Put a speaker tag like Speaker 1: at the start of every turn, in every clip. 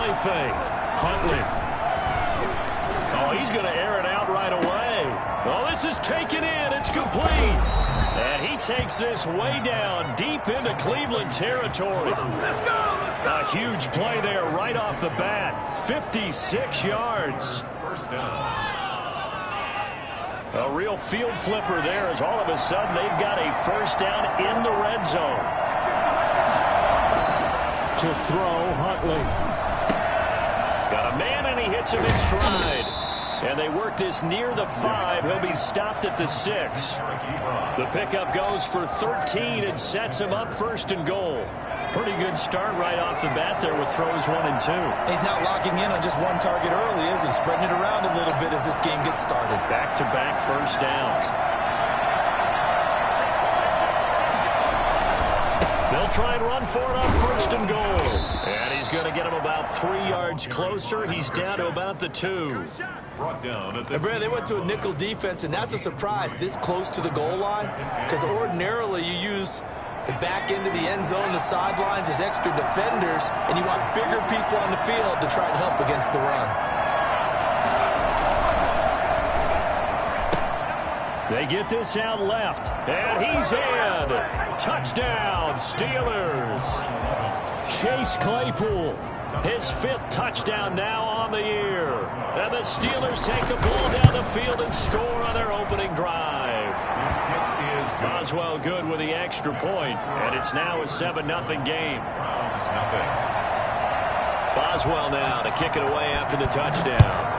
Speaker 1: play fake. Huntley. Oh, he's going to air it out right away. Oh, this is taken in. It's complete. And he takes this way down, deep into Cleveland territory.
Speaker 2: Let's go!
Speaker 1: A huge play there right off the bat. 56 yards.
Speaker 2: First down.
Speaker 1: A real field flipper there as all of a sudden they've got a first down in the red zone. To throw, Huntley. Got a man and he hits him in stride. And they work this near the 5. He'll be stopped at the 6. The pickup goes for 13 and sets him up first and goal. Pretty good start right off the bat there with throws 1 and 2.
Speaker 3: He's not locking in on just one target early, is he? Spreading it around a little bit as this game gets started.
Speaker 1: Back-to-back first downs. They'll try and run for it on first and goal. And he's going to get him about 3 yards closer. He's down to about the 2.
Speaker 2: Brought down at the...
Speaker 3: And Brad, they went to a nickel defense, and that's a surprise this close to the goal line, because ordinarily you use the back end of the end zone, the sidelines as extra defenders, and you want bigger people on the field to try and help against the run.
Speaker 1: They get this out left, and he's in. Touchdown, Steelers. Chase Claypool, his 5th touchdown now on the year. And the Steelers take the ball down the field and score on their opening drive. Boswell good with the extra point, and it's now a 7-0 game. Boswell now to kick it away after the touchdown.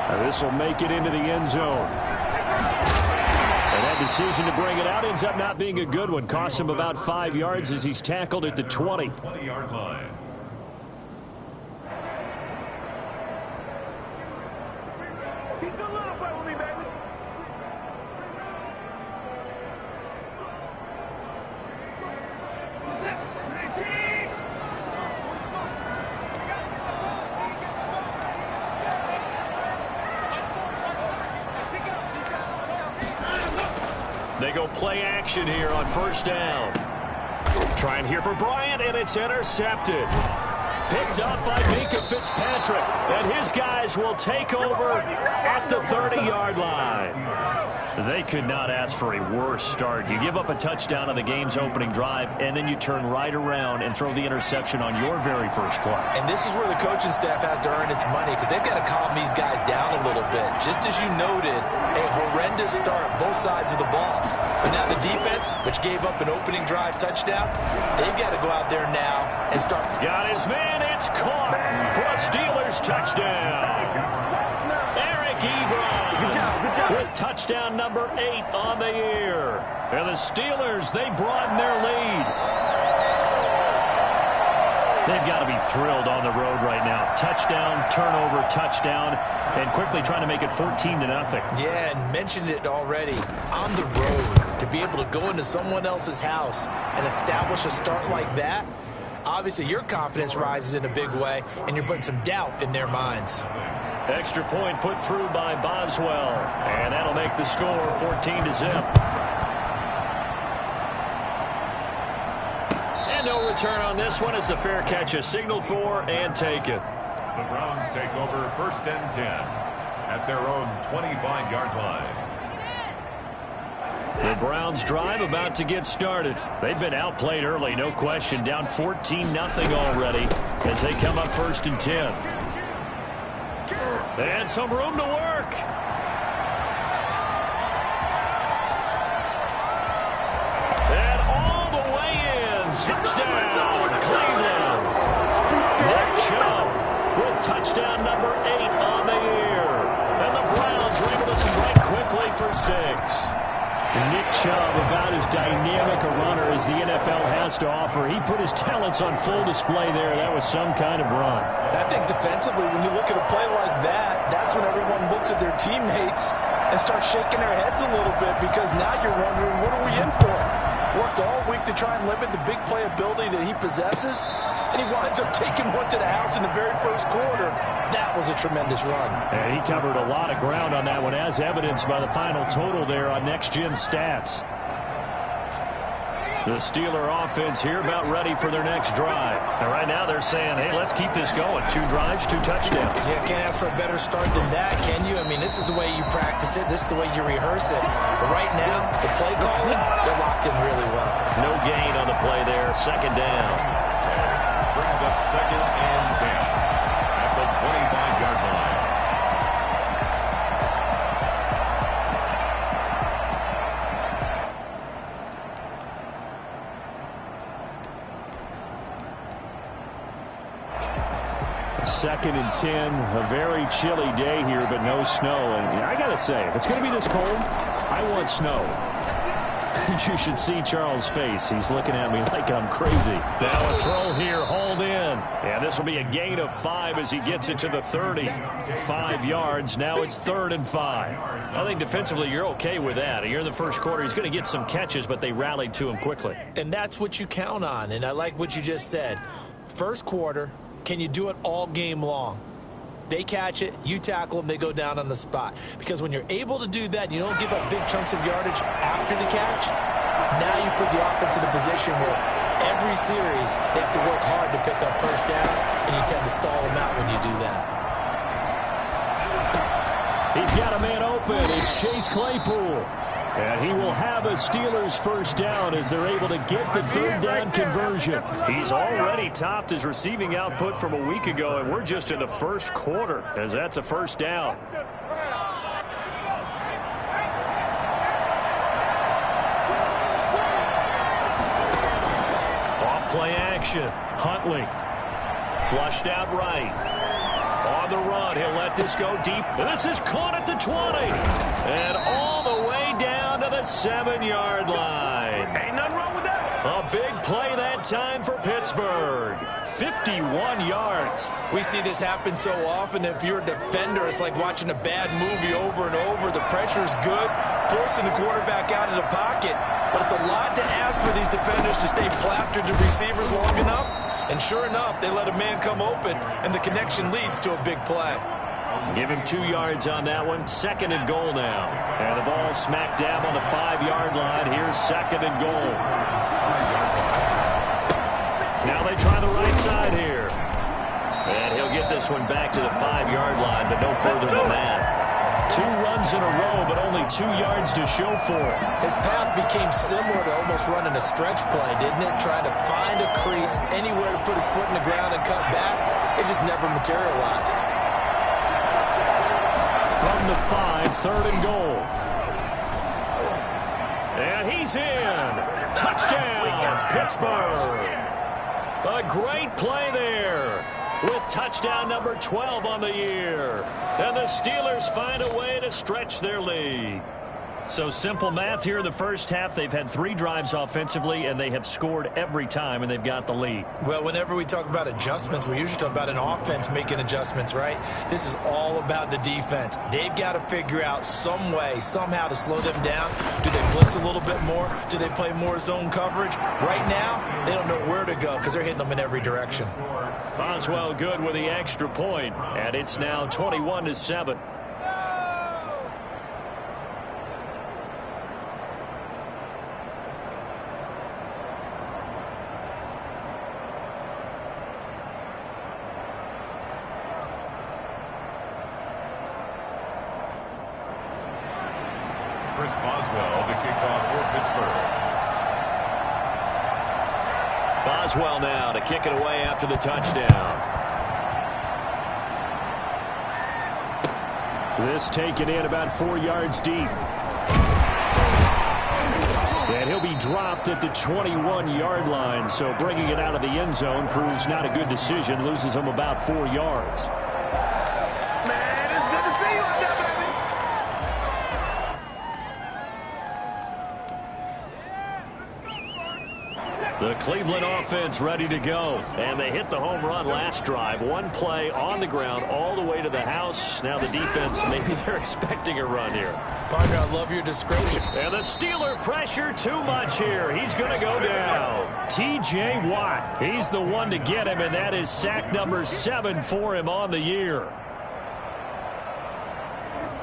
Speaker 1: And this will make it into the end zone. And that decision to bring it out ends up not being a good one. Costs him about 5 yards as he's tackled at the 20.
Speaker 2: 20-yard line.
Speaker 1: They go play action here on first down. Trying here for Bryant, and it's intercepted. Picked up by Minka Fitzpatrick. And his guys will take over at the 30-yard line. They could not ask for a worse start. You give up a touchdown on the game's opening drive, and then you turn right around and throw the interception on your very first play.
Speaker 3: And this is where the coaching staff has to earn its money, because they've got to calm these guys down a little bit. Just as you noted, a horrendous start, both sides of the ball. But now the defense, which gave up an opening drive touchdown, they've got to go out there now and start.
Speaker 1: Got his man. It's caught for a Steelers touchdown. Eric Ebron with touchdown number 8 on the year. And the Steelers, they broaden their lead. They've got to be thrilled on the road right now. Touchdown, turnover, touchdown, and quickly trying to make it 14-0.
Speaker 3: Yeah, and mentioned it already. On the road, to be able to go into someone else's house and establish a start like that, obviously your confidence rises in a big way, and you're putting some doubt in their minds.
Speaker 1: Extra point put through by Boswell, and that'll make the score 14-0. And no return on this one as the fair catch is signaled for and taken.
Speaker 2: The Browns take over first and 10 at their own 25-yard line.
Speaker 1: The Browns drive about to get started. They've been outplayed early, no question, down 14-0 already as they come up first and 10. And some room to work. And all the way in. Touchdown, Cleveland. Nick Chubb with touchdown number 8 on the year. And the Browns are able to strike quickly for 6. Nick Chubb, about as dynamic a runner as the NFL has to offer. He put his talents on full display there. That was some kind of run.
Speaker 3: I think defensively, when you look at a play like that, that's when everyone looks at their teammates and starts shaking their heads a little bit, because now you're wondering, what are we in for? Worked all week to try and limit the big play ability that he possesses, and he winds up taking one to the house in the very first quarter. That was a tremendous run.
Speaker 1: And he covered a lot of ground on that one, as evidenced by the final total there on Next Gen Stats. The Steeler offense here about ready for their next drive. And right now they're saying, hey, let's keep this going. 2 drives, 2 touchdowns.
Speaker 3: Yeah, can't ask for a better start than that, can you? I mean, this is the way you practice it. This is the way you rehearse it. But right now, the play calling, they're locked in really well.
Speaker 1: No gain on the play there. 2nd down.
Speaker 2: Brings up 2nd and 10 at the 25-yard line.
Speaker 1: Second and 10, a very chilly day here, but no snow. And I got to say, if it's going to be this cold, I want snow. You should see Charles' face. He's looking at me like I'm crazy. Now a throw here, hauled in. And this will be a gain of 5 as he gets it to the 30. 5 yards. Now it's 3rd and 5. I think defensively you're okay with that. Here in the first quarter, he's going to get some catches, but they rallied to him quickly.
Speaker 3: And that's what you count on. And I like what you just said. First quarter, can you do it all game long? They catch it, you tackle them, they go down on the spot. Because when you're able to do that, you don't give up big chunks of yardage after the catch. Now you put the offense in a position where every series they have to work hard to pick up first downs, and you tend to stall them out when you do that.
Speaker 1: He's got a man open. It's Chase Claypool. And he will have a Steelers first down as they're able to get the 3rd down conversion. He's already topped his receiving output from a week ago, and we're just in the first quarter as that's a first down. Off play action. Huntley. Flushed out right. On the run, he'll let this go deep. And this is caught at the 20. And all the way down to the 7-yard line.
Speaker 4: Ain't nothing wrong with that.
Speaker 1: A big play that time for Pittsburgh. 51 yards.
Speaker 3: We see this happen so often. If you're a defender, it's like watching a bad movie over and over. The pressure is good, forcing the quarterback out of the pocket. But it's a lot to ask for these defenders to stay plastered to receivers long enough. And sure enough, they let a man come open, and the connection leads to a big play.
Speaker 1: Give him 2 yards on that one. 2nd and goal now. And the ball smack dab on the 5-yard line. Here's 2nd and goal. Now they try the right side here. And he'll get this one back to the 5-yard line, but no further than that. 2 runs in a row, but only 2 yards to show for it.
Speaker 3: His path became similar to almost running a stretch play, didn't it? Trying to find a crease, anywhere to put his foot in the ground and cut back. It just never materialized.
Speaker 1: From the 5, 3rd and goal. And he's in. Touchdown, Pittsburgh. A great play there with touchdown number 12 on the year. And the Steelers find a way to stretch their lead. So simple math here in the first half. They've had 3 drives offensively, and they have scored every time, and they've got the lead.
Speaker 3: Well, whenever we talk about adjustments, we usually talk about an offense making adjustments, right? This is all about the defense. They've got to figure out some way, somehow to slow them down. Do they blitz a little bit more? Do they play more zone coverage? Right now, they don't know where to go because they're hitting them in every direction.
Speaker 1: Boswell good with the extra point, and it's now 21-7.
Speaker 2: Boswell to kick off for Pittsburgh.
Speaker 1: Boswell now to kick it away after the touchdown. This taken in about 4 yards deep. And he'll be dropped at the 21-yard line. So bringing it out of the end zone proves not a good decision. Loses him about 4 yards.
Speaker 4: Man, it's good to see you out there, baby.
Speaker 1: The Cleveland offense ready to go. And they hit the home run last drive. 1 play on the ground all the way to the house. Now the defense, maybe they're expecting a run here.
Speaker 3: Partner, I love your description.
Speaker 1: And the Steeler pressure too much here. He's going to go down. T.J. Watt, he's the one to get him, and that is sack number 7 for him on the year.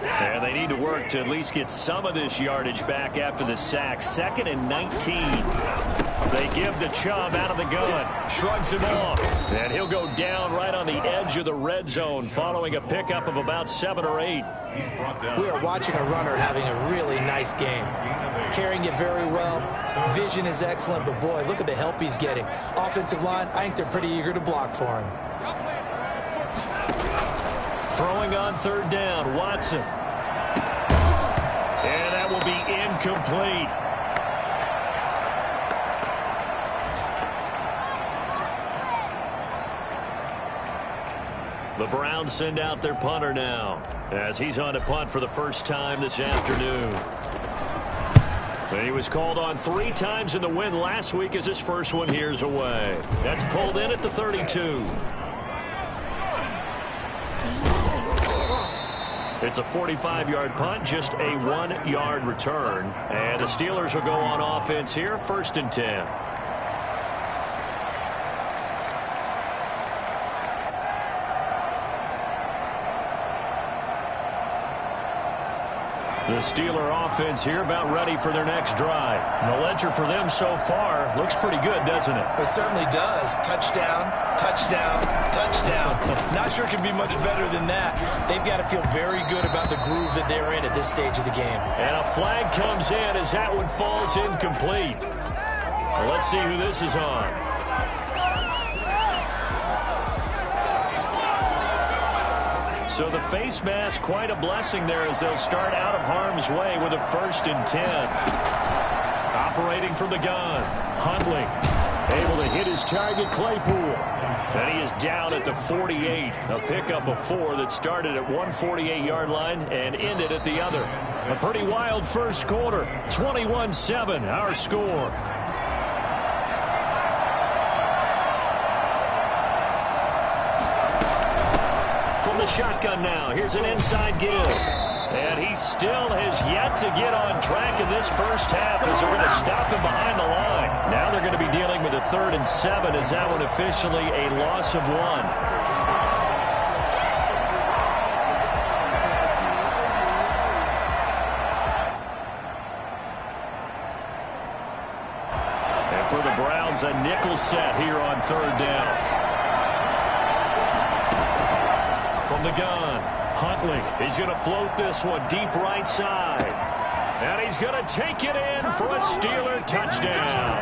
Speaker 1: And they need to work to at least get some of this yardage back after the sack. 2nd and 19. They give the Chubb out of the gun. Shrugs him off. And he'll go down right on the edge of the red zone following a pickup of about 7 or 8.
Speaker 3: We are watching a runner having a really nice game. Carrying it very well. Vision is excellent, but boy, look at the help he's getting. Offensive line, I think they're pretty eager to block for him.
Speaker 1: Throwing on 3rd down, Watson. And that will be incomplete. The Browns send out their punter now as he's on to punt for the first time this afternoon. He was called on 3 times in the win last week as his first one here's away. That's pulled in at the 32. It's a 45-yard punt, just a 1-yard return. And the Steelers will go on offense here, 1st and 10. The Steeler offense here about ready for their next drive. The ledger for them so far looks pretty good, doesn't it?
Speaker 3: It certainly does. Touchdown, touchdown, touchdown. Not sure it can be much better than that. They've got to feel very good about the groove that they're in at this stage of the game.
Speaker 1: And a flag comes in as that one falls incomplete. Well, let's see who this is on. So the face mask, quite a blessing there as they'll start out of harm's way with a 1st and 10. Operating from the gun, Hundley able to hit his target, Claypool. And he is down at the 48. A pickup of 4 that started at 148-yard line and ended at the other. A pretty wild first quarter, 21-7 our score. Shotgun now. Here's an inside give. And he still has yet to get on track in this first half as they're going to stop him behind the line. Now they're going to be dealing with a 3rd and 7 as that one officially a loss of 1. And for the Browns, a nickel set here on 3rd down. From the gun, Huntley. He's going to float this one deep right side. And he's going to take it in for a Steeler touchdown.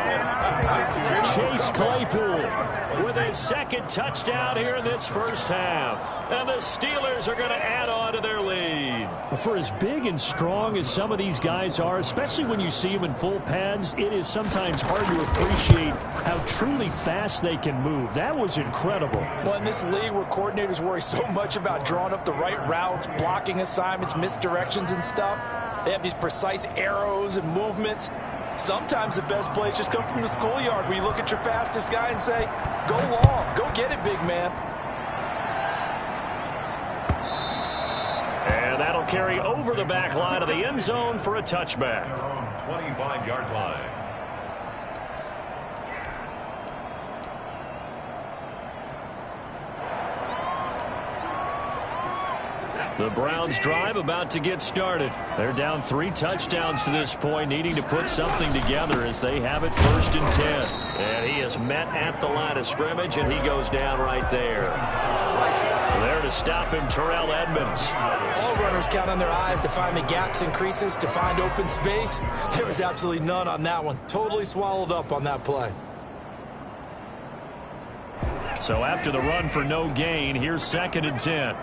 Speaker 1: Chase Claypool with his 2nd touchdown here in this first half. And the Steelers are going to add on to their lead. For as big and strong as some of these guys are, especially when you see them in full pads, it is sometimes hard to appreciate how truly fast they can move. That was incredible.
Speaker 3: Well, in this league where coordinators worry so much about drawing up the right routes, blocking assignments, misdirections and stuff, they have these precise arrows and movements. Sometimes the best plays just come from the schoolyard where you look at your fastest guy and say, go long, go get it, big man.
Speaker 1: And that'll carry over the back line of the end zone for a touchback.
Speaker 2: 25-yard line.
Speaker 1: The Browns drive about to get started. They're down 3 touchdowns to this point, needing to put something together as they have it 1st and 10. And he is met at the line of scrimmage, and he goes down right there. There to stop him, Terrell Edmonds.
Speaker 3: All runners count on their eyes to find the gaps and creases, to find open space. There was absolutely none on that one. Totally swallowed up on that play.
Speaker 1: So after the run for no gain, here's 2nd and 10.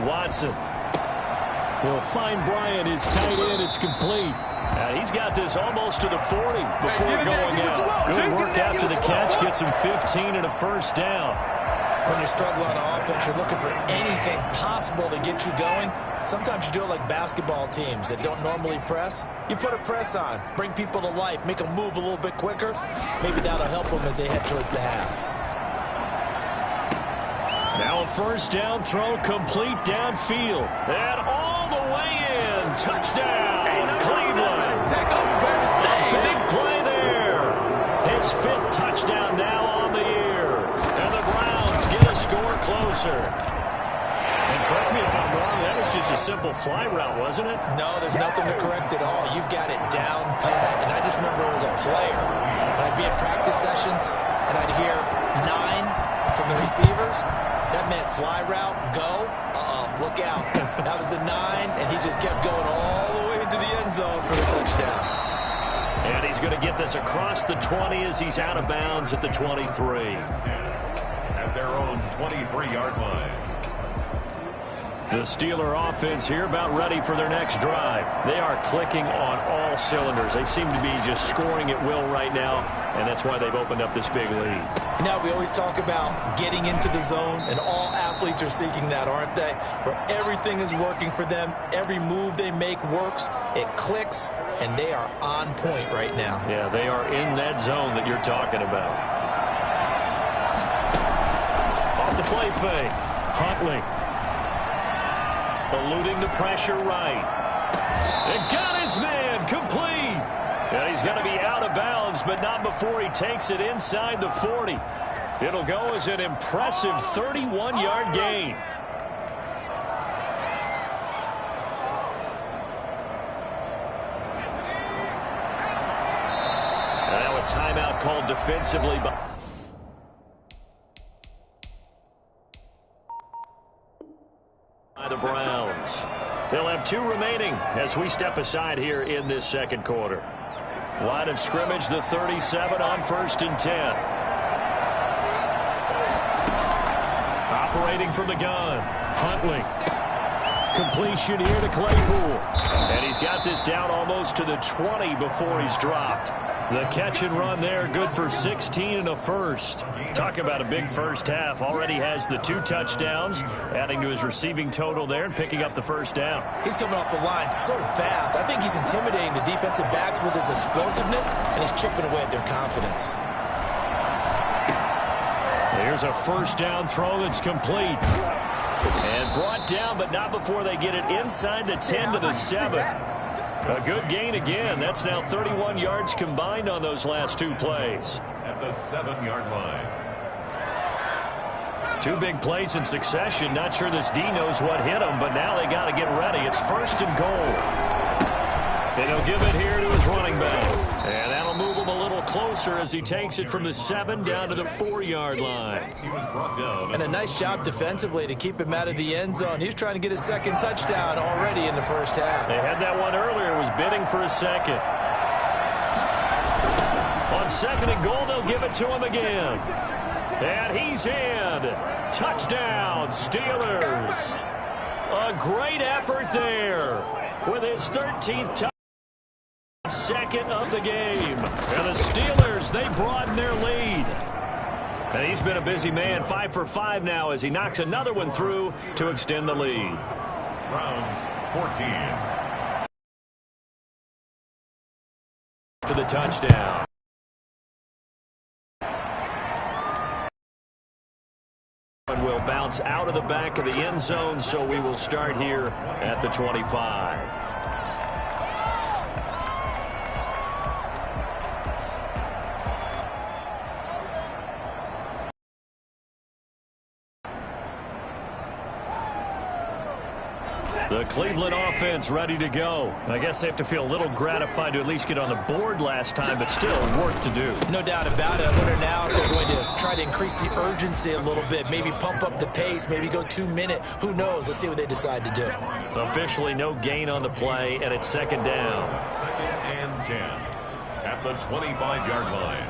Speaker 1: Watson will find Bryant, his tight end. It's complete. He's got this almost to the 40 before going out. Good work after the catch. Gets him 15 and a 1st down.
Speaker 3: When you're struggling on offense, you're looking for anything possible to get you going. Sometimes you do it like basketball teams that don't normally press. You put a press on, bring people to life, make them move a little bit quicker. Maybe that'll help them as they head towards the half. Now
Speaker 1: a 1st down throw complete downfield. And all the way in. Touchdown, Cleveland. Big play there. His 5th touchdown now on the year. And the Browns get a score closer. And correct me if I'm wrong, that was just a simple fly route, wasn't it?
Speaker 3: No, there's nothing to correct at all. You've got it down pat. And I just remember as a player, when I'd be at practice sessions and I'd hear 9 from the receivers, that meant fly route, go, look out. That was the 9, and he just kept going all the way into the end zone for the touchdown.
Speaker 1: And he's going to get this across the 20 as he's out of bounds at the 23.
Speaker 2: At their own 23-yard line.
Speaker 1: The Steeler offense here about ready for their next drive. They are clicking on all cylinders. They seem to be just scoring at will right now, and that's why they've opened up this big lead.
Speaker 3: You know, we always talk about getting into the zone, and all athletes are seeking that, aren't they? Where everything is working for them. Every move they make works. It clicks, and they are on point right now.
Speaker 1: Yeah, they are in that zone that you're talking about. Off the play fake. Huntley. Eluding the pressure right. And got his man complete. And he's going to be out of bounds, but not before he takes it inside the 40. It'll go as an impressive 31-yard gain. And now a timeout called defensively by the Browns. They'll have 2 remaining as we step aside here in this second quarter. Line of scrimmage, the 37 on 1st and 10. Operating from the gun, Huntley. Completion here to Claypool. And he's got this down almost to the 20 before he's dropped. The catch and run there, good for 16 and a first. Talk about a big first half. Already has the 2 touchdowns, adding to his receiving total there and picking up the first down.
Speaker 3: He's coming off the line so fast. I think he's intimidating the defensive backs with his explosiveness, and he's chipping away at their confidence.
Speaker 1: Here's a first down throw that's complete. And brought down, but not before they get it inside the 10 to the 7. A good gain again. That's now 31 yards combined on those last 2 plays.
Speaker 2: At the 7-yard line.
Speaker 1: 2 big plays in succession. Not sure this D knows what hit him, but now they got to get ready. It's 1st and goal. And he'll give it here to his running back. And that'll move him a little closer as he takes it from the 7 down to the 4-yard line.
Speaker 2: He was brought down.
Speaker 3: And a nice job defensively to keep him out of the end zone. He was trying to get his 2nd touchdown already in the first half.
Speaker 1: They had that one earlier, was bidding for a 2nd. On 2nd and goal, they'll give it to him again. And he's in. Touchdown, Steelers. A great effort there with his 13th touchdown. 2nd of the game. And the Steelers, they broaden their lead. And he's been a busy man, 5 for 5 now as he knocks another one through to extend the lead.
Speaker 2: Browns 14.
Speaker 1: For the touchdown. And will bounce out of the back of the end zone, so we will start here at the 25. The Cleveland offense ready to go. I guess they have to feel a little gratified to at least get on the board last time, but still work to do.
Speaker 3: No doubt about it. I wonder now if they're going to try to increase the urgency a little bit, maybe pump up the pace, maybe go 2-minute. Who knows? Let's see what they decide to do.
Speaker 1: Officially no gain on the play, and it's 2nd down.
Speaker 2: 2nd and 10 at the 25-yard line.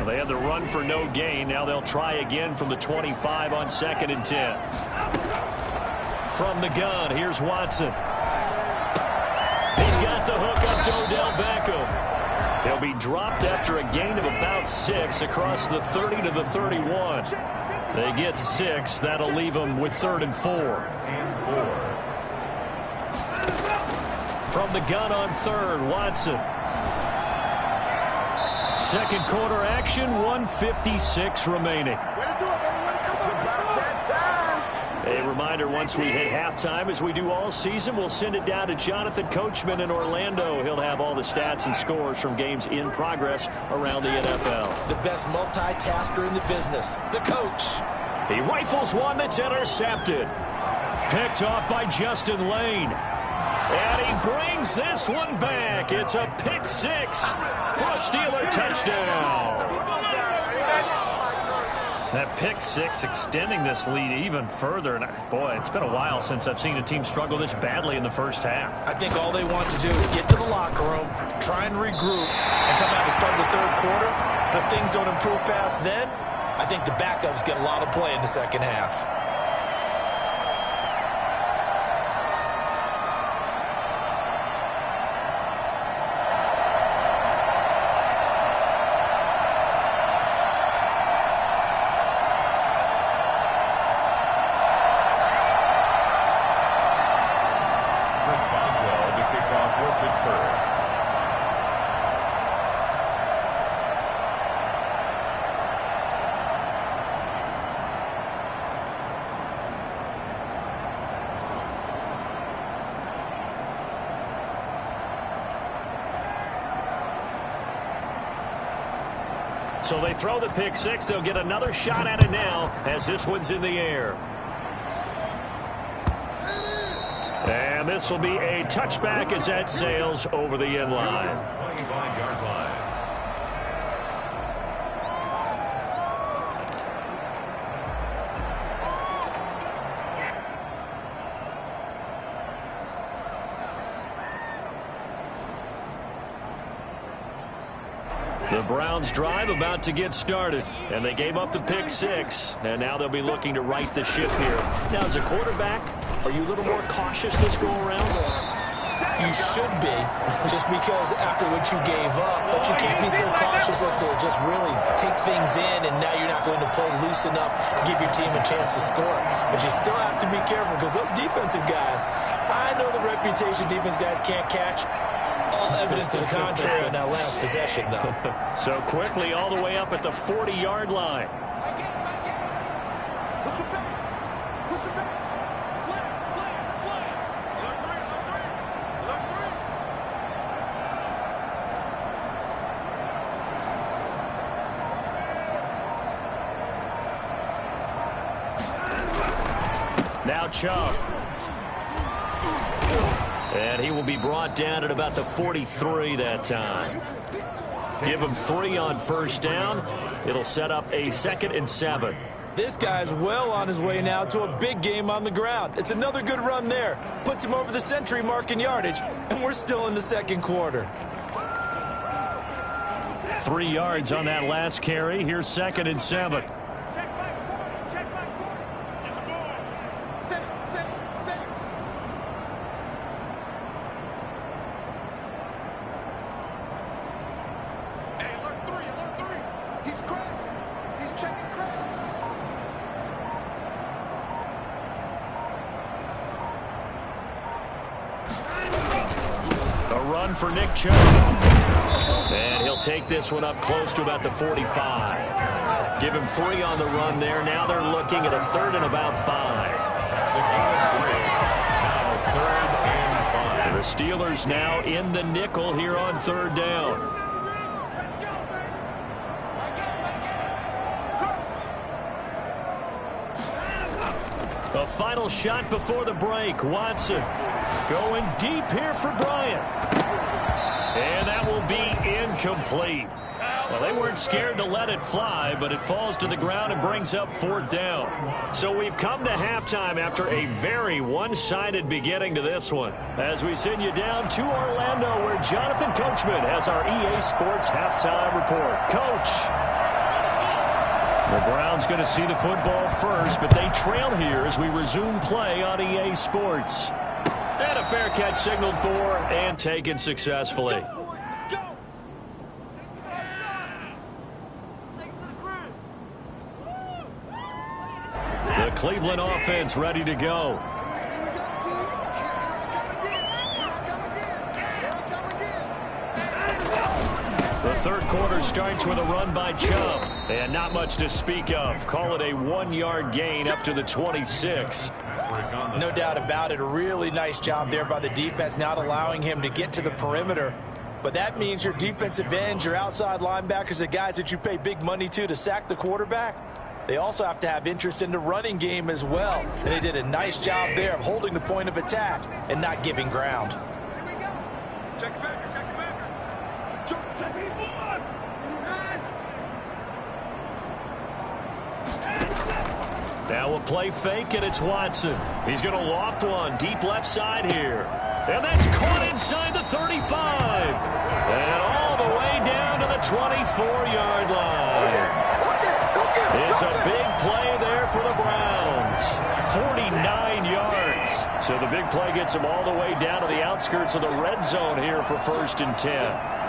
Speaker 1: They had the run for no gain. Now they'll try again from the 25 on 2nd and 10. From the gun, here's Watson. He's got the hook up to Odell Beckham. He'll be dropped after a gain of about 6 across the 30 to the 31. They get 6. That'll leave them with 3rd and 4. From the gun on 3rd, Watson. Second quarter action, 1:56 remaining. A reminder, once we hit halftime, as we do all season, we'll send it down to Jonathan Coachman in Orlando. He'll have all the stats and scores from games in progress around the NFL.
Speaker 3: The best multitasker in the business, the coach.
Speaker 1: He rifles one that's intercepted. Picked off by Justin Lane. And he brings this one back. It's a pick six for a Steeler touchdown. That pick six extending this lead even further. And boy, it's been a while since I've seen a team struggle this badly in the first half.
Speaker 3: I think all they want to do is get to the locker room, try and regroup, and come out to start the third quarter. But if things don't improve fast then, I think the backups get a lot of play in the second half.
Speaker 1: So they throw the pick six. They'll get another shot at it now as this one's in the air. And this will be a touchback as that sails over the end line.
Speaker 2: 25-yard line.
Speaker 1: The Browns drive about to get started, and they gave up the pick six, and now they'll be looking to right the ship here. Now, as a quarterback, are you a little more cautious this go-around?
Speaker 3: You should be, just because after what you gave up, but you can't be so cautious as to just really take things in, and now you're not going to play loose enough to give your team a chance to score. But you still have to be careful, because those defensive guys, I know the reputation defense guys can't catch. All evidence to the contrary on that last possession, though.
Speaker 1: So quickly all the way up at the 40-yard line.
Speaker 4: Push him back. Push him back. Slam, slam, slam. Alert three, alert
Speaker 1: three. Now Chubb. And he will be brought down at about the 43 that time. Give him 3 on first down. It'll set up a 2nd and 7.
Speaker 3: This guy's well on his way now to a big game on the ground. It's another good run there. Puts him over the century mark in yardage, and we're still in the second quarter.
Speaker 1: 3 yards on that last carry. Here's 2nd and 7. For Nick Chubb. And he'll take this one up close to about the 45. Give him 3 on the run there. Now they're looking at a 3rd and about 5. The Steelers now in the nickel here on 3rd down. A final shot before the break. Watson going deep here for Bryant. And that will be incomplete. Well, they weren't scared to let it fly, but it falls to the ground and brings up 4th down. So we've come to halftime after a very one-sided beginning to this one. As we send you down to Orlando, where Jonathan Coachman has our EA Sports halftime report. Coach. The Browns going to see the football first, but they trail here as we resume play on EA Sports. And a fair catch signaled for and taken successfully.
Speaker 4: Let's go.
Speaker 1: The Cleveland offense ready to go. The third quarter starts with a run by Chubb. And not much to speak of. Call it a 1-yard gain up to the 26.
Speaker 3: No doubt about it. A really nice job there by the defense, not allowing him to get to the perimeter. But that means your defensive ends, your outside linebackers, the guys that you pay big money to sack the quarterback, they also have to have interest in the running game as well. And they did a nice job there of holding the point of attack and not giving ground.
Speaker 4: Here we go. Check it back. Check it back. Check it back.
Speaker 1: Now a play fake, and it's Watson. He's going to loft one deep left side here. And that's caught inside the 35. And all the way down to the 24-yard line. It's a big play there for the Browns. 49 yards. So the big play gets them all the way down to the outskirts of the red zone here for 1st and 10.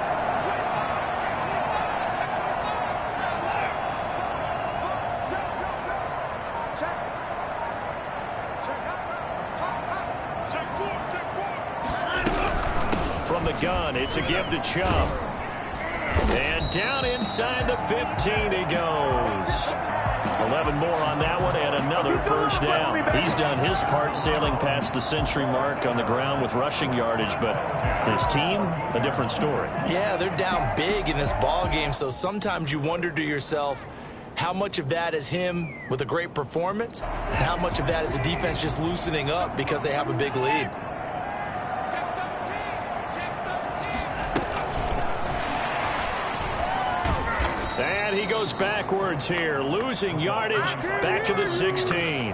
Speaker 1: From the gun, it's a give to Chubb. And down inside the 15 he goes. 11 more on that one and another first down. He's done his part sailing past the century mark on the ground with rushing yardage, but his team, a different story.
Speaker 3: Yeah, they're down big in this ball game, so sometimes you wonder to yourself, how much of that is him with a great performance, and how much of that is the defense just loosening up because they have a big lead.
Speaker 1: And he goes backwards here, losing yardage back to the 16.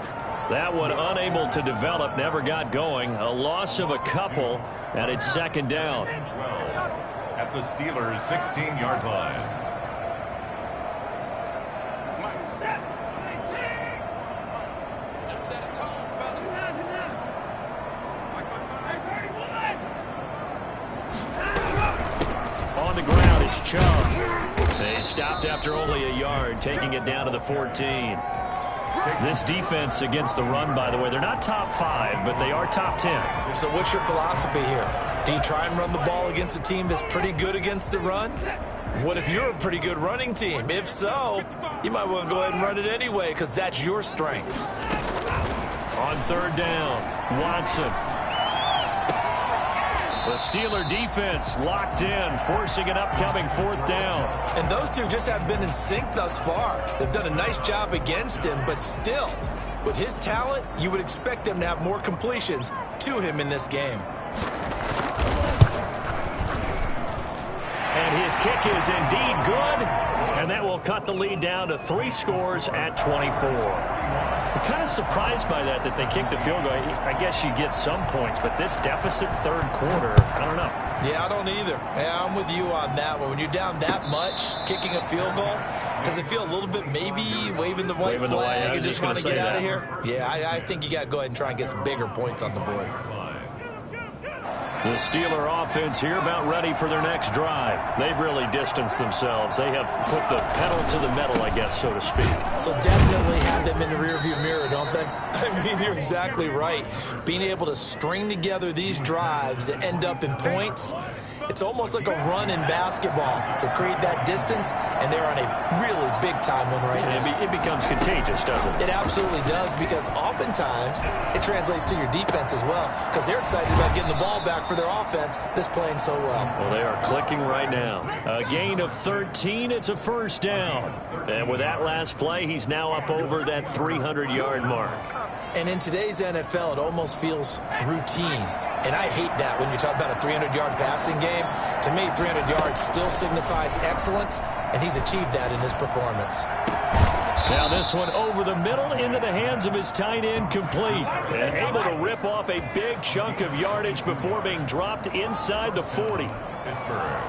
Speaker 1: That one unable to develop, never got going. A loss of a couple, and it's 2nd down.
Speaker 2: At the Steelers' 16-yard line.
Speaker 1: On the ground, it's Chubb. They stopped after only a yard, taking it down to the 14. This defense against the run, by the way, they're not top 5, but they are top 10.
Speaker 3: So what's your philosophy here? Do you try and run the ball against a team that's pretty good against the run? What if you're a pretty good running team? If so, you might want to go ahead and run it anyway because that's your strength.
Speaker 1: On 3rd down, Watson. The Steeler defense locked in, forcing an upcoming 4th down.
Speaker 3: And those two just have been in sync thus far. They've done a nice job against him, but still, with his talent, you would expect them to have more completions to him in this game.
Speaker 1: And his kick is indeed good, and that will cut the lead down to 3 scores at 24. I'm kind of surprised by that they kicked the field goal. I guess you get some points, but this deficit 3rd quarter, I don't know.
Speaker 3: Yeah, I don't either. Yeah, I'm with you on that one. When you're down that much, kicking a field goal, does it feel a little bit maybe waving the white flag and just want to get out of here? Yeah, I think you got to go ahead and try and get some bigger points on the board.
Speaker 1: The Steeler offense here about ready for their next drive. They've really distanced themselves. They have put the pedal to the metal, I guess, so to speak.
Speaker 3: So definitely have them in the rearview mirror, don't they? I mean, you're exactly right. Being able to string together these drives that end up in points, it's almost like a run in basketball to create that distance, and they're on a really big-time one right now.
Speaker 1: It becomes contagious, doesn't it?
Speaker 3: It absolutely does, because oftentimes it translates to your defense as well, because they're excited about getting the ball back for their offense that's playing so well.
Speaker 1: Well, they are clicking right now. A gain of 13, it's a 1st down. And with that last play, he's now up over that 300-yard mark.
Speaker 3: And in today's NFL, it almost feels routine. And I hate that when you talk about a 300-yard passing game. To me, 300 yards still signifies excellence, and he's achieved that in this performance.
Speaker 1: Now this one over the middle into the hands of his tight end, complete. And able to rip off a big chunk of yardage before being dropped inside the 40.
Speaker 2: Pittsburgh.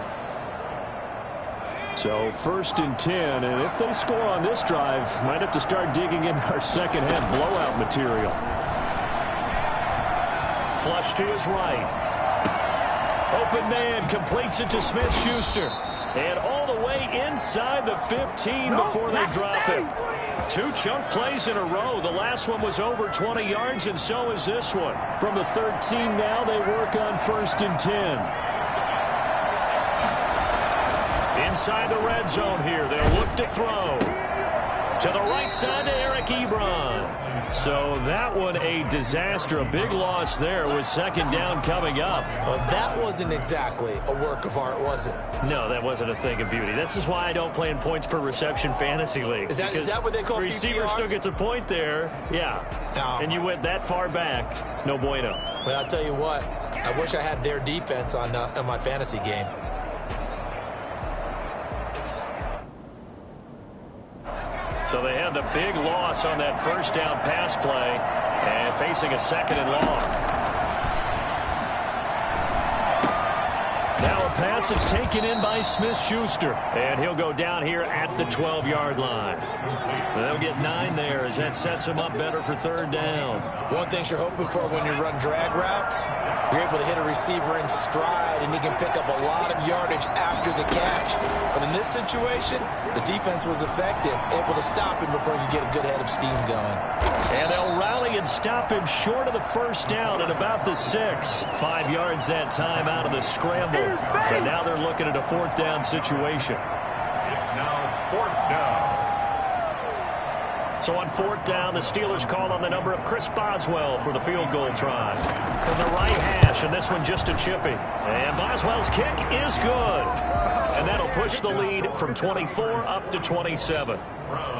Speaker 1: So 1st and 10, and if they score on this drive, might have to start digging in our second-half blowout material. Flush to his right. Open man completes it to Smith-Schuster. And all the way inside the 15 before they drop it. 2 chunk plays in a row. The last one was over 20 yards, and so is this one. From the 13 now, they work on 1st and 10. inside the red zone here. They'll look to throw. To the right side to Eric Ebron. So that one a disaster. A big loss there with second down coming up.
Speaker 3: Well, that wasn't exactly a work of art, was it?
Speaker 1: No, that wasn't a thing of beauty. This is why I don't play in points per reception fantasy leagues.
Speaker 3: Is that what they call
Speaker 1: receiver
Speaker 3: PPR?
Speaker 1: still gets a point there. Yeah.
Speaker 3: No.
Speaker 1: And you went that far back. No bueno.
Speaker 3: Well, I'll tell you what. I wish I had their defense on my fantasy game.
Speaker 1: So they had the big loss on that first down pass play and facing a second and long. Now a pass is taken in by Smith-Schuster, and he'll go down here at the 12-yard line. They'll get 9 there as that sets them up better for third down.
Speaker 3: One thing you're hoping for when you run drag routes, you're able to hit a receiver in stride, and he can pick up a lot of yardage after the catch. But in this situation, the defense was effective, able to stop him before you get a good head of steam going.
Speaker 1: And they'll rally and stop him short of the first down at about the 6. 5 yards that time out of the scramble. But now they're looking at a fourth down situation.
Speaker 2: It's now fourth down.
Speaker 1: So on fourth down, the Steelers call on the number of Chris Boswell for the field goal try. From the right hash, and this one just a chippy. And Boswell's kick is good. And that'll push the lead from 24 up to 27.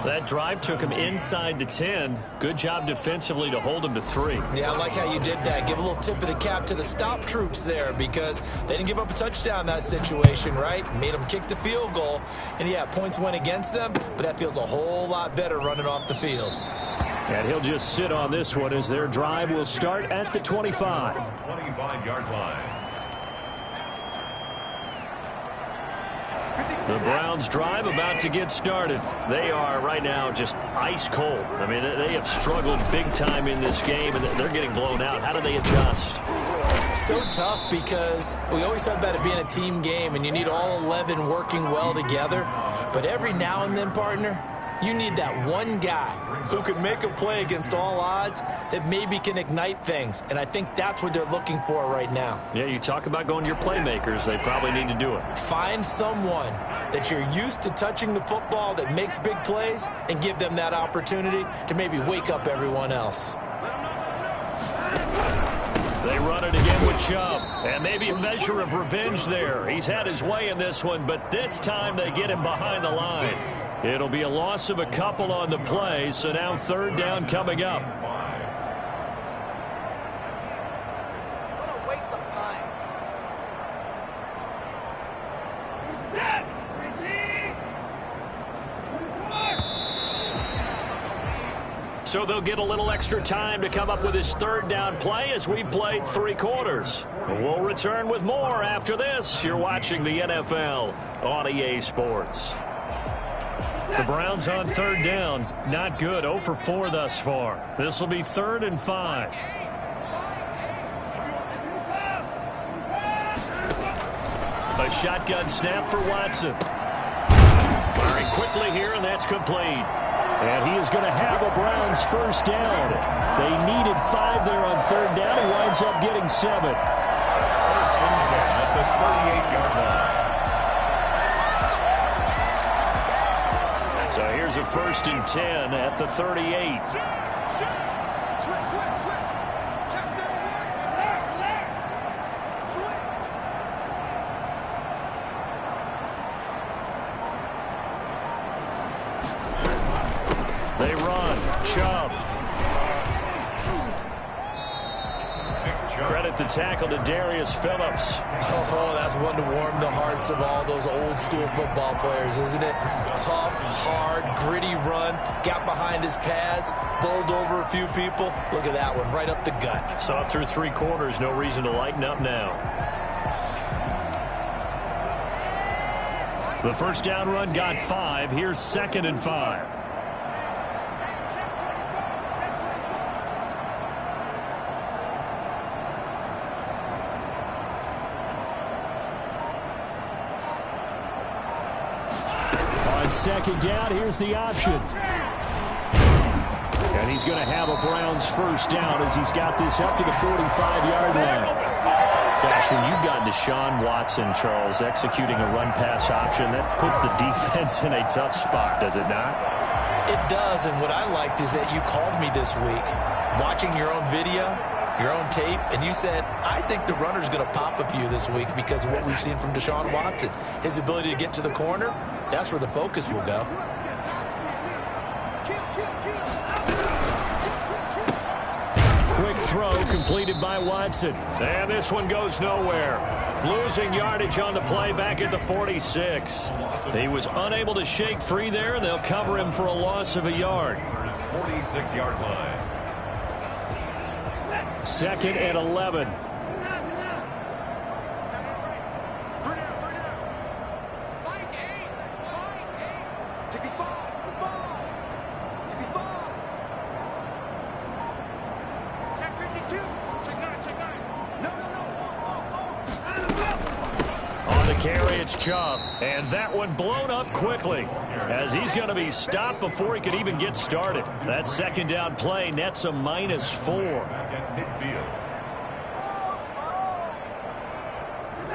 Speaker 1: That drive took him inside the 10. Good job defensively to hold him to 3.
Speaker 3: Yeah, I like how you did that. Give a little tip of the cap to the stop troops there because they didn't give up a touchdown in that situation, right? Made them kick the field goal. And, yeah, points went against them, but that feels a whole lot better running off the field.
Speaker 1: And he'll just sit on this one as their drive will start at the 25.
Speaker 2: 25-yard line.
Speaker 1: The Browns drive about to get started. They are right now just ice cold. I mean, they have struggled big time in this game, and they're getting blown out. How do they adjust?
Speaker 3: So tough because we always talk about it being a team game, and you need all 11 working well together. But every now and then, partner, you need that one guy who can make a play against all odds that maybe can ignite things. And I think that's what they're looking for right now.
Speaker 1: Yeah, you talk about going to your playmakers. They probably need to do it.
Speaker 3: Find someone that you're used to touching the football that makes big plays and give them that opportunity to maybe wake up everyone else.
Speaker 1: They run it again with Chubb. And maybe a measure of revenge there. He's had his way in this one, but this time they get him behind the line. It'll be a loss of a couple on the play, so now third down coming up.
Speaker 3: What a waste of time.
Speaker 4: He's dead.
Speaker 1: So they'll get a little extra time to come up with his third down play as we've played 3 quarters. We'll return with more after this. You're watching the NFL on EA Sports. The Browns on third down. Not good. 0 for 4 thus far. This will be 3rd and 5. A shotgun snap for Watson. Firing quickly here, and that's complete. And he is going to have a Browns first down. They needed 5 there on third down. He winds up getting 7.
Speaker 2: First and 10 at the 38-yard line.
Speaker 1: So here's a 1st and 10 at the 38.
Speaker 4: Switch. Check down the right. Switch.
Speaker 1: They run. Chubb. Credit the tackle to Darius Phillips.
Speaker 3: Oh, that's one to warm the hearts of all those old school football players, isn't it? Tough, hard, gritty run, got behind his pads, bowled over a few people. Look at that one, right up the gut.
Speaker 1: Saw it through 3 quarters. No reason to lighten up now. The first down run got 5. Here's 2nd and 5. Second down, here's the option. And he's going to have a Browns first down as he's got this up to the 45-yard line. Gosh, when you've got Deshaun Watson, Charles, executing a run-pass option, that puts the defense in a tough spot, does it not?
Speaker 3: It does, and what I liked is that you called me this week, watching your own video, your own tape, and you said, I think the runner's going to pop a few this week because of what we've seen from Deshaun Watson. His ability to get to the corner, that's where the focus will go.
Speaker 1: Quick throw completed by Watson. And this one goes nowhere. Losing yardage on the play back at the 46. He was unable to shake free there, and they'll cover him for a loss of a yard.
Speaker 2: 46-yard line.
Speaker 1: 2nd and 11. Carry, it's Chubb, and that one blown up quickly as he's going to be stopped before he could even get started. That 2nd down play nets a -4.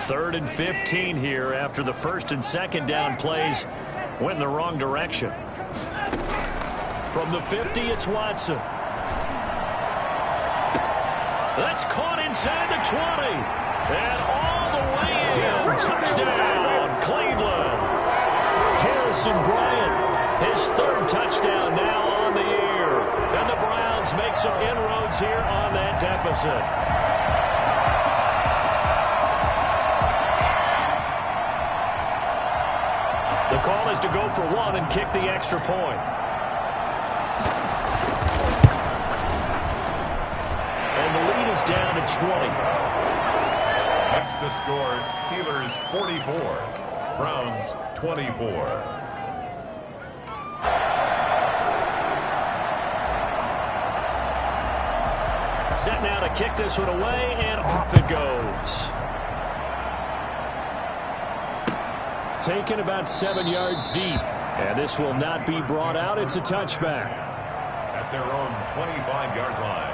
Speaker 1: 3rd and 15 here after the 1st and 2nd down plays went in the wrong direction. From the 50, it's Watson. That's caught inside the 20, and all the way in. Touchdown, Cleveland. Harrison Bryant, his 3rd touchdown now on the year. And the Browns make some inroads here on that deficit. The call is to go for 1 and kick the extra point. And the lead is down to 20.
Speaker 2: That's the score. Steelers 44. Browns 24.
Speaker 1: Set now to kick this one away, and off it goes. Taken about 7 yards deep. And this will not be brought out. It's a touchback.
Speaker 2: At their own 25-yard line.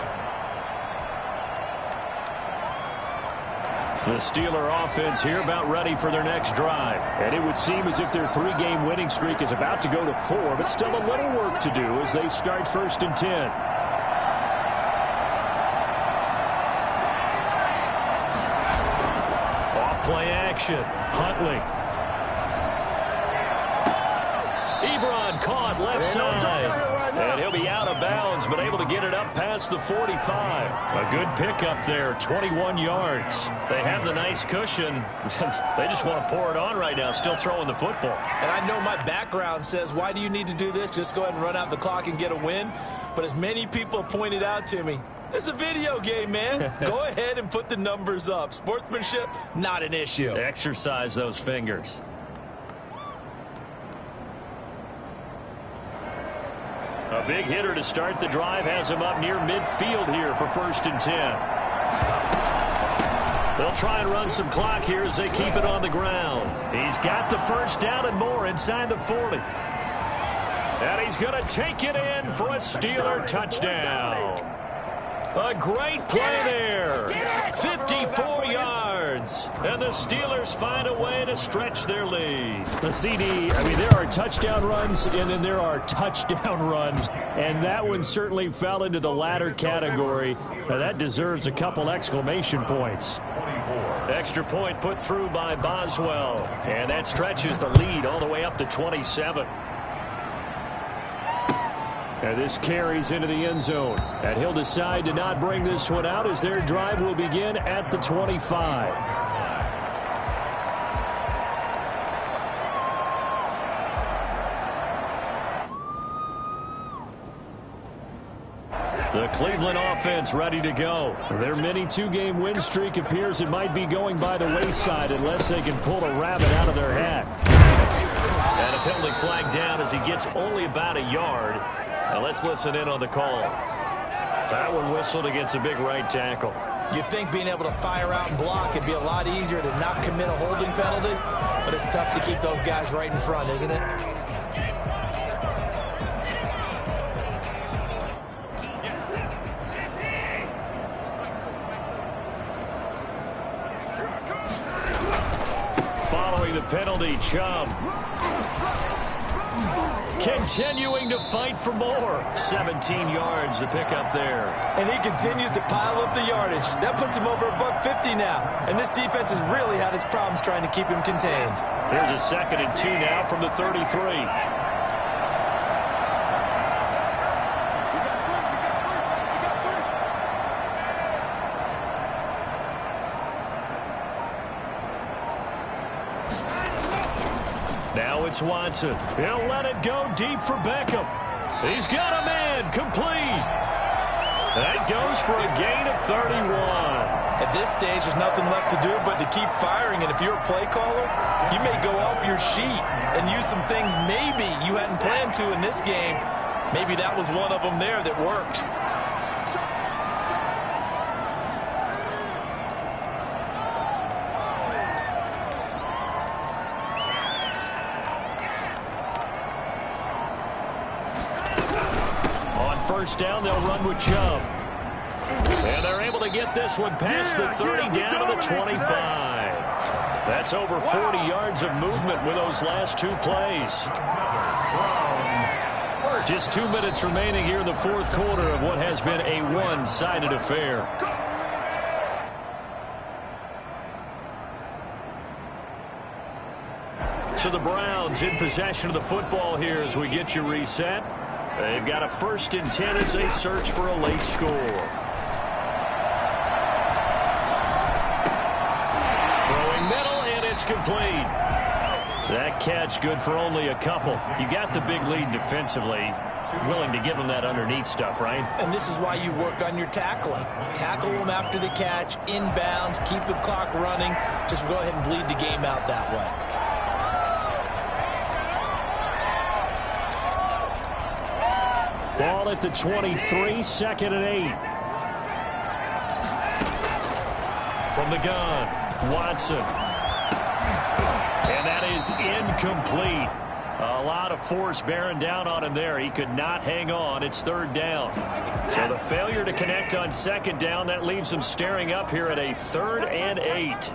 Speaker 1: The Steeler offense here about ready for their next drive. And it would seem as if their 3-game winning streak is about to go to 4, but still a little work to do as they start 1st and 10. Off play action. Huntley. Ebron caught left side. And he'll be out of bounds, but able to get it up past the 45. A good pickup there, 21 yards. They have the nice cushion. They just want to pour it on right now, still throwing the football.
Speaker 3: And I know my background says, why do you need to do this? Just go ahead and run out the clock and get a win. But as many people pointed out to me, this is a video game, man. Go ahead and put the numbers up. Sportsmanship, not an issue.
Speaker 1: Exercise those fingers. A big hitter to start the drive has him up near midfield here for 1st and 10. They'll try and run some clock here as they keep it on the ground. He's got the 1st down and more inside the 40. And he's going to take it in for a Steeler touchdown. A great play there. 54 yards. And the Steelers find a way to stretch their lead.
Speaker 5: The CD, I mean, there are touchdown runs, and then there are touchdown runs. And that one certainly fell into the latter category. Now, that deserves a couple exclamation points.
Speaker 2: 24.
Speaker 1: Extra point put through by Boswell. And that stretches the lead all the way up to 27.
Speaker 5: And this carries into the end zone. And he'll decide to not bring this one out as their drive will begin at the 25.
Speaker 1: The Cleveland offense ready to go.
Speaker 5: Their mini 2-game win streak appears it might be going by the wayside unless they can pull a rabbit out of their hat.
Speaker 1: And a penalty flag down as he gets only about a yard. Now let's listen in on the call. That one whistled against a big right tackle.
Speaker 3: You'd think being able to fire out and block would be a lot easier to not commit a holding penalty, but it's tough to keep those guys right in front, isn't it?
Speaker 5: avoiding the penalty. Chubb continuing to fight for more. 17 yards to pick up there.
Speaker 3: And he continues to pile up the yardage. That puts him over $150 now. And this defense has really had its problems trying to keep him contained.
Speaker 5: Here's a 2nd and 2 now from the 33. Now it's Watson. He'll let it go deep for Beckham. He's got a man complete. That goes for a gain of 31.
Speaker 3: At this stage, there's nothing left to do but to keep firing. And if you're a play caller, you may go off your sheet and use some things maybe you hadn't planned to in this game. Maybe that was one of them there that worked.
Speaker 5: First down, they'll run with Chubb. And they're able to get this one past the 30 down to the 25. That's over 40 yards of movement with those last 2 plays. Just 2 minutes remaining here in the 4th quarter of what has been a one-sided affair. So the Browns in possession of the football here as we get you reset. They've got a 1st and 10 as they search for a late score. Throwing middle, and it's complete. That catch good for only a couple. You got the big lead defensively. Willing to give them that underneath stuff, right?
Speaker 3: And this is why you work on your tackling. Tackle them after the catch, inbounds, keep the clock running. Just go ahead and bleed the game out that way.
Speaker 5: Ball at the 23, 2nd and 8. From the gun, Watson. And that is incomplete. A lot of force bearing down on him there. He could not hang on. It's 3rd down. So the failure to connect on 2nd down, that leaves him staring up here at a 3rd and 8.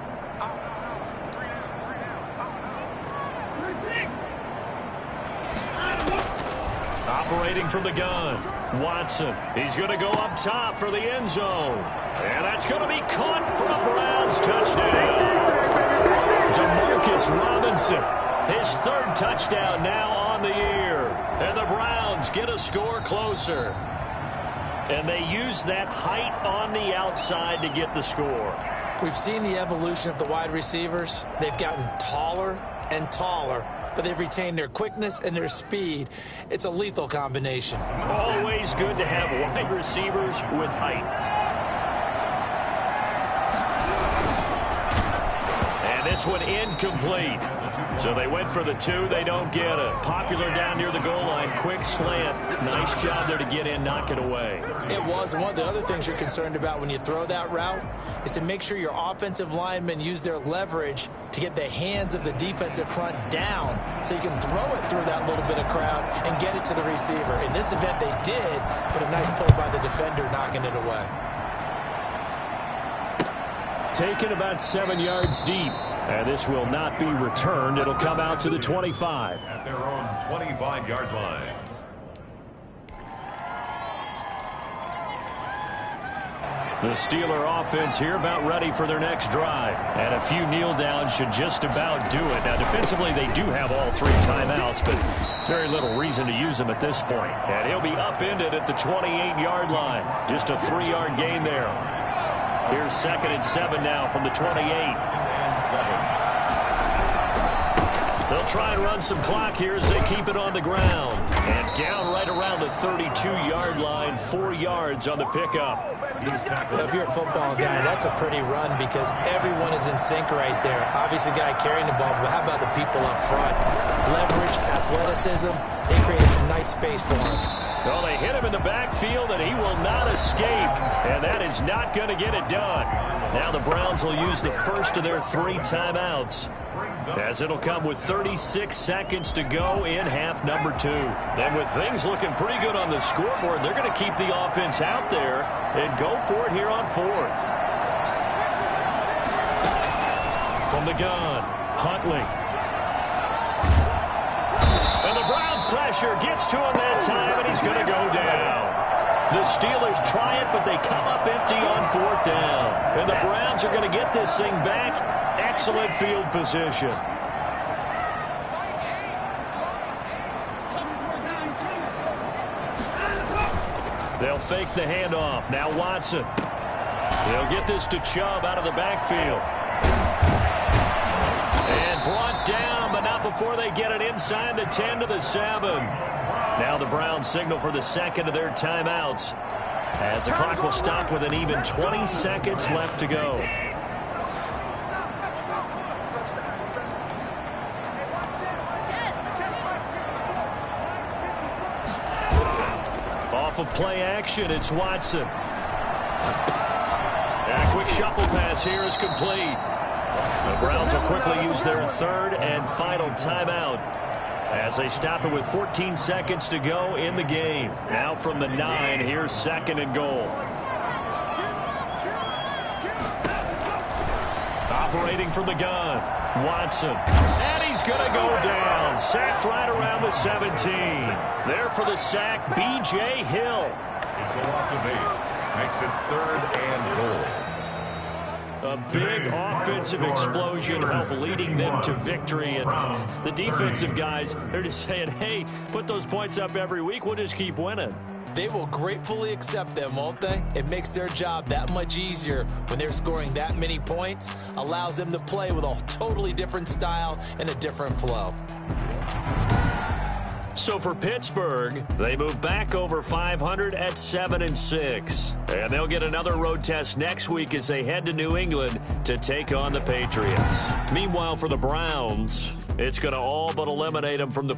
Speaker 5: Operating from the gun, Watson. He's going to go up top for the end zone. And that's going to be caught for a Browns touchdown. DeMarcus Robinson, his 3rd touchdown now on the year. And the Browns get a score closer. And they use that height on the outside to get the score.
Speaker 3: We've seen the evolution of the wide receivers. They've gotten taller and taller, but they've retained their quickness and their speed. It's a lethal combination.
Speaker 5: Always good to have wide receivers with height. And this one incomplete. So they went for the 2. They don't get it. Popular down near the goal line. Quick slant. Nice job there to get in, knock it away.
Speaker 3: It was. And one of the other things you're concerned about when you throw that route is to make sure your offensive linemen use their leverage to get the hands of the defensive front down so you can throw it through that little bit of crowd and get it to the receiver. In this event, they did, but a nice play by the defender knocking it away.
Speaker 5: Taken about 7 yards deep. And this will not be returned. It'll come out to the 25.
Speaker 2: At their own 25-yard line.
Speaker 5: The Steeler offense here about ready for their next drive. And a few kneel downs should just about do it. Now, defensively, they do have all 3 timeouts, but very little reason to use them at this point. And he'll be upended at the 28-yard line. Just a 3-yard gain there. Here's 2nd and 7 now from the 28. They'll try and run some clock here as they keep it on the ground. And down right around the 32-yard line, 4 yards on the pickup.
Speaker 3: If you're a football guy, that's a pretty run because everyone is in sync right there. Obviously, the guy carrying the ball, but how about the people up front? Leverage, athleticism, they created some nice space for him.
Speaker 5: Well, they hit him in the backfield, and he will not escape. And that is not going to get it done. Now the Browns will use the first of their 3 timeouts, as it'll come with 36 seconds to go in half number 2. And with things looking pretty good on the scoreboard, they're going to keep the offense out there and go for it here on 4th. From the gun, Huntley. pressure. Gets to him that time, and he's going to go down. The Steelers try it, but they come up empty on 4th down. And the Browns are going to get this thing back. Excellent field position. They'll fake the handoff. Now Watson. They'll get this to Chubb out of the backfield. And brought down, but not before they get it inside the 10 to the 7. Now the Browns signal for the second of their timeouts, as the clock will stop with an even 20 seconds left to go. Off of play action, it's Watson. And a quick shuffle pass here is complete. The Browns will quickly use their third and final timeout as they stop it with 14 seconds to go in the game. Now from the 9, here's 2nd and goal. Operating from the gun, Watson. And he's going to go down. Sacked right around the 17. There for the sack, B.J. Hill.
Speaker 2: It's a loss of 8. Makes it 3rd and goal.
Speaker 5: A big offensive explosion helped leading them to victory. And the defensive guys, they're just saying, hey, put those points up every week. We'll just keep winning.
Speaker 3: They will gratefully accept them, won't they? It makes their job that much easier when they're scoring that many points. Allows them to play with a totally different style and a different flow.
Speaker 5: So for Pittsburgh, they move back over 500 at 7-6. And they'll get another road test next week as they head to New England to take on the Patriots. Meanwhile, for the Browns, it's going to all but eliminate them from the